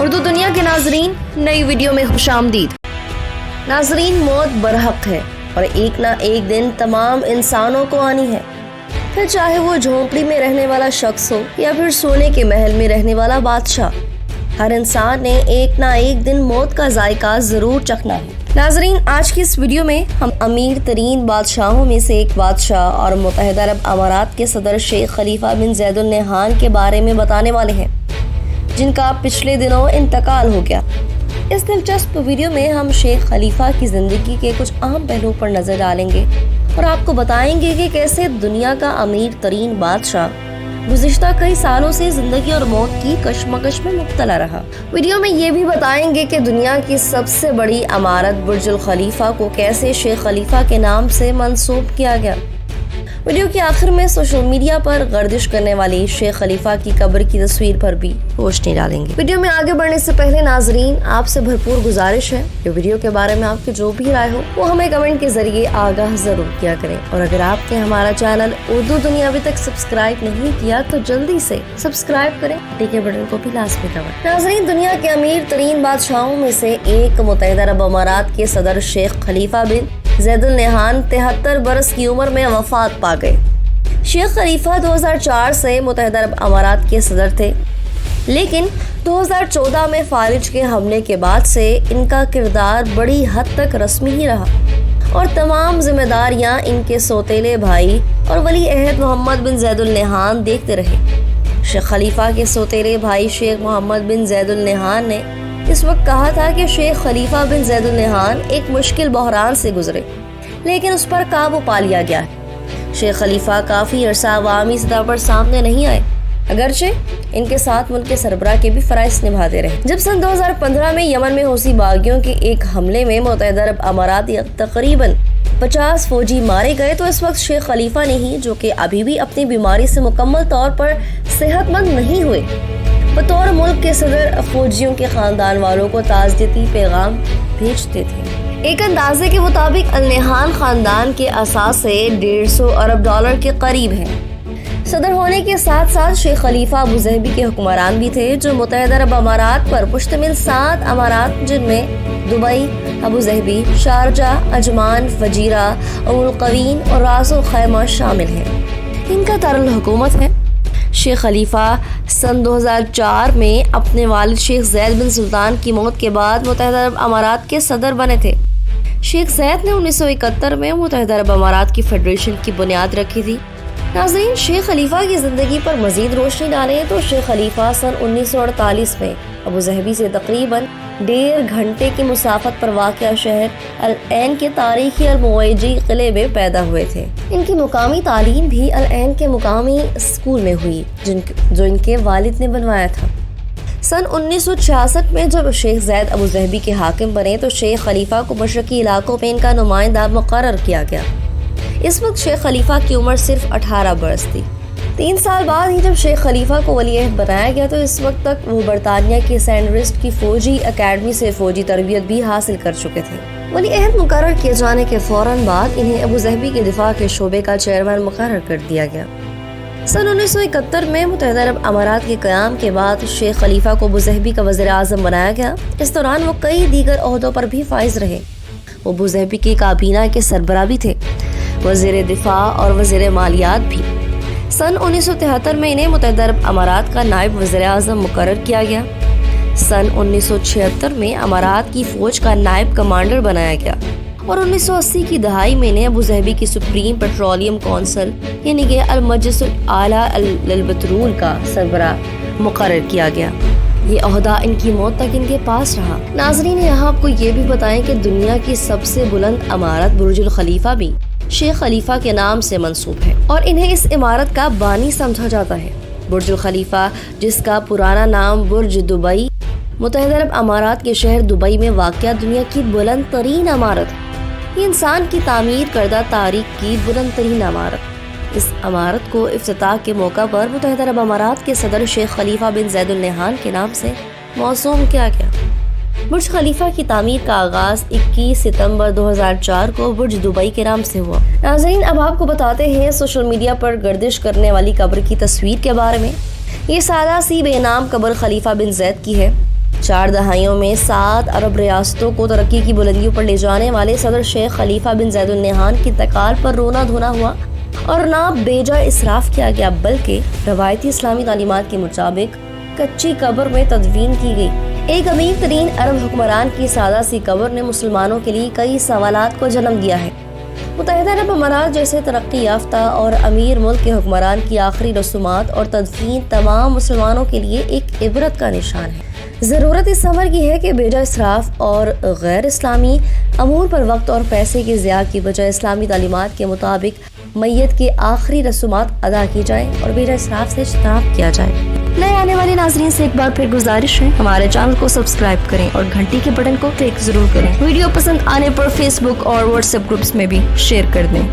اردو دنیا کے ناظرین، نئی ویڈیو میں خوش آمدید۔ ناظرین، موت برحق ہے اور ایک نہ ایک دن تمام انسانوں کو آنی ہے، پھر چاہے وہ جھونپڑی میں رہنے والا شخص ہو یا پھر سونے کے محل میں رہنے والا بادشاہ، ہر انسان نے ایک نہ ایک دن موت کا ذائقہ ضرور چکھنا ہے۔ ناظرین، آج کی اس ویڈیو میں ہم امیر ترین بادشاہوں میں سے ایک بادشاہ اور متحدہ عرب امارات کے صدر شیخ خلیفہ بن زید ال نہیان کے بارے میں بتانے والے ہیں، جن کا پچھلے دنوں انتقال ہو گیا۔ اس دلچسپ ویڈیو میں ہم شیخ خلیفہ کی زندگی کے کچھ اہم پہلوؤں پر نظر ڈالیں گے اور آپ کو بتائیں گے کہ کیسے دنیا کا امیر ترین بادشاہ گزشتہ کئی سالوں سے زندگی اور موت کی کشمکش میں مبتلا رہا۔ ویڈیو میں یہ بھی بتائیں گے کہ دنیا کی سب سے بڑی عمارت برج الخلیفہ کو کیسے شیخ خلیفہ کے نام سے منسوب کیا گیا۔ ویڈیو کے آخر میں سوشل میڈیا پر گردش کرنے والی شیخ خلیفہ کی قبر کی تصویر پر بھی روشنی ڈالیں گے۔ ویڈیو میں آگے بڑھنے سے پہلے ناظرین، آپ سے بھرپور گزارش ہے کہ ویڈیو کے بارے میں آپ کی جو بھی رائے ہو وہ ہمیں کمنٹ کے ذریعے آگاہ ضرور کیا کریں، اور اگر آپ نے ہمارا چینل اردو دنیا ابھی تک سبسکرائب نہیں کیا تو جلدی سے سبسکرائب کریں، گھنٹی کے بٹن کو بھی لازمی دبائیں۔ ناظرین، دنیا کے امیر ترین بادشاہوں میں سے ایک متحدہ عرب امارات کے صدر شیخ خلیفہ بن زید ال نہیان 73 برس کی عمر میں وفات پا گئے۔ شیخ خلیفہ 2004 سے متحدہ عرب امارات کے صدر تھے، لیکن 2014 میں فالج کے حملے کے بعد سے ان کا کردار بڑی حد تک رسمی ہی رہا اور تمام ذمہ داریاں ان کے سوتیلے بھائی اور ولی عہد محمد بن زید ال نہیان دیکھتے رہے۔ شیخ خلیفہ کے سوتیلے بھائی شیخ محمد بن زید ال نہیان نے اس وقت کہا تھا کہ شیخ خلیفہ بن زید ال نہیان ایک مشکل بحران سے گزرے، لیکن اس پر قابو پا لیا گیا ہے۔ شیخ خلیفہ کافی عرصہ عوامی سطح پر سامنے نہیں آئے، اگرچہ ان کے ساتھ ملک کے سربراہ کے بھی فرائض نبھاتے رہے۔ جب سن 2015 میں یمن میں حوثی باغیوں کے ایک حملے میں متحدہ عرب امارات تقریباً 50 فوجی مارے گئے تو اس وقت شیخ خلیفہ نے ہی، جو کہ ابھی بھی اپنی بیماری سے مکمل طور پر صحت مند نہیں ہوئے، بطور ملک کے صدر فوجیوں کے خاندان والوں کو تعزیتی پیغام بھیجتے تھے۔ ایک اندازے کے مطابق ال نہیان خاندان کے اثاثے 150 ارب ڈالر کے قریب ہیں۔ صدر ہونے کے ساتھ ساتھ شیخ خلیفہ ابوظہبی کے حکمران بھی تھے، جو متحدہ عرب امارات پر مشتمل 7 امارات، جن میں دبئی، ابوظہبی، شارجہ، عجمان، فجیرہ، ام القوین اور راس الخیمہ شامل ہیں، ان کا دارالحکومت ہے۔ شیخ خلیفہ سن 2004 میں اپنے والد شیخ زید بن سلطان کی موت کے بعد متحدہ عرب امارات کے صدر بنے تھے۔ شیخ زید نے 1971 میں متحدہ عرب امارات کی فیڈریشن کی بنیاد رکھی تھی۔ ناظرین، شیخ خلیفہ کی زندگی پر مزید روشنی ڈالیں تو شیخ خلیفہ سن 1948 میں ابوظہبی سے تقریباً 1.5 گھنٹے کی مسافت پر واقع شہر العین کے تاریخی المعیجی قلعے میں پیدا ہوئے تھے۔ ان کی مقامی تعلیم بھی العین کے مقامی اسکول میں ہوئی، جو ان کے والد نے بنوایا تھا۔ سن 1966 میں جب شیخ زید ابوظہبی کے حاکم بنے تو شیخ خلیفہ کو مشرقی علاقوں میں ان کا نمائندہ مقرر کیا گیا۔ اس وقت شیخ خلیفہ کی عمر صرف 18 برس تھی۔ 3 سال بعد ہی جب شیخ خلیفہ کو ولی عہد بنایا گیا تو اس وقت تک وہ برطانیہ کی سینڈرسٹ کی فوجی اکیڈمی سے فوجی تربیت بھی حاصل کر چکے تھے۔ ولی عہد مقرر کیے جانے کے فوراً بعد انہیں ابوظہبی کے دفاع کے شعبے کا چیئرمین مقرر کر دیا گیا۔ سن 1971 میں متحدہ عرب امارات کے قیام کے بعد شیخ خلیفہ کو ابوظہبی کا وزیر اعظم بنایا گیا۔ اس دوران وہ کئی دیگر عہدوں پر بھی فائز رہے۔ وہ ابوظہبی کی کابینہ کے سربراہ بھی تھے، وزیر دفاع اور وزیر مالیات بھی۔ سن 1973 میں انہیں متحدہ عرب امارات کا نائب وزیر اعظم مقرر کیا گیا۔ سن 1976 میں امارات کی فوج کا نائب کمانڈر بنایا گیا اور 1980 کی دہائی میں انہیں ابوظہبی کی سپریم پیٹرولیم کونسل یعنی کہ المجلس الاعلیٰ للپٹرول کا سربراہ مقرر کیا گیا۔ یہ عہدہ ان کی موت تک ان کے پاس رہا۔ ناظرین، یہاں آپ کو یہ بھی بتائیں کہ دنیا کی سب سے بلند عمارت برج الخلیفہ بھی شیخ خلیفہ کے نام سے منسوب ہے اور انہیں اس عمارت کا بانی سمجھا جاتا ہے۔ برج الخلیفہ، جس کا پرانا نام برج دبئی، متحدہ عرب امارات کے شہر دبئی میں واقع دنیا کی بلند ترین عمارت ہے۔ یہ انسان کی تعمیر کردہ تاریخ کی بلند ترین عمارت۔ اس عمارت کو افتتاح کے موقع پر متحدہ عرب امارات کے صدر شیخ خلیفہ بن زید ال نہیان کے نام سے موسوم کیا گیا۔ برج خلیفہ کی تعمیر کا آغاز 21 ستمبر 2004 کو برج دبئی کے نام سے ہوا۔ ناظرین، اب آپ کو بتاتے ہیں سوشل میڈیا پر گردش کرنے والی قبر کی تصویر کے بارے میں۔ یہ سادہ سی بے نام قبر خلیفہ بن زید کی ہے۔ 4 دہائیوں میں 7 عرب ریاستوں کو ترقی کی بلندیوں پر لے جانے والے صدر شیخ خلیفہ بن زید ال نہیان کی انتقال پر رونا دھونا ہوا اور نہ بیجا اسراف کیا گیا بلکہ روایتی اسلامی تعلیمات کے مطابق کچی قبر میں تدفین کی گئی۔ ایک امیر ترین عرب حکمران کی سادہ سی قبر نے مسلمانوں کے لیے کئی سوالات کو جنم دیا ہے۔ متحدہ عرب امارات جیسے ترقی یافتہ اور امیر ملک کے حکمران کی آخری رسومات اور تدفین تمام مسلمانوں کے لیے ایک عبرت کا نشان ہے۔ ضرورت اس امر کی ہے کہ بیجا اسراف اور غیر اسلامی امور پر وقت اور پیسے کی ضیاع کی بجائے اسلامی تعلیمات کے مطابق میت کے آخری رسومات ادا کی جائیں اور بیجا اسراف سے اجتناب کیا جائے۔ نئے آنے والے ناظرین سے ایک بار پھر گزارش ہے ہمارے چینل کو سبسکرائب کریں اور گھنٹی کے بٹن کو کلک ضرور کریں۔ ویڈیو پسند آنے پر فیس بک اور واٹس ایپ گروپس میں بھی شیئر کر دیں۔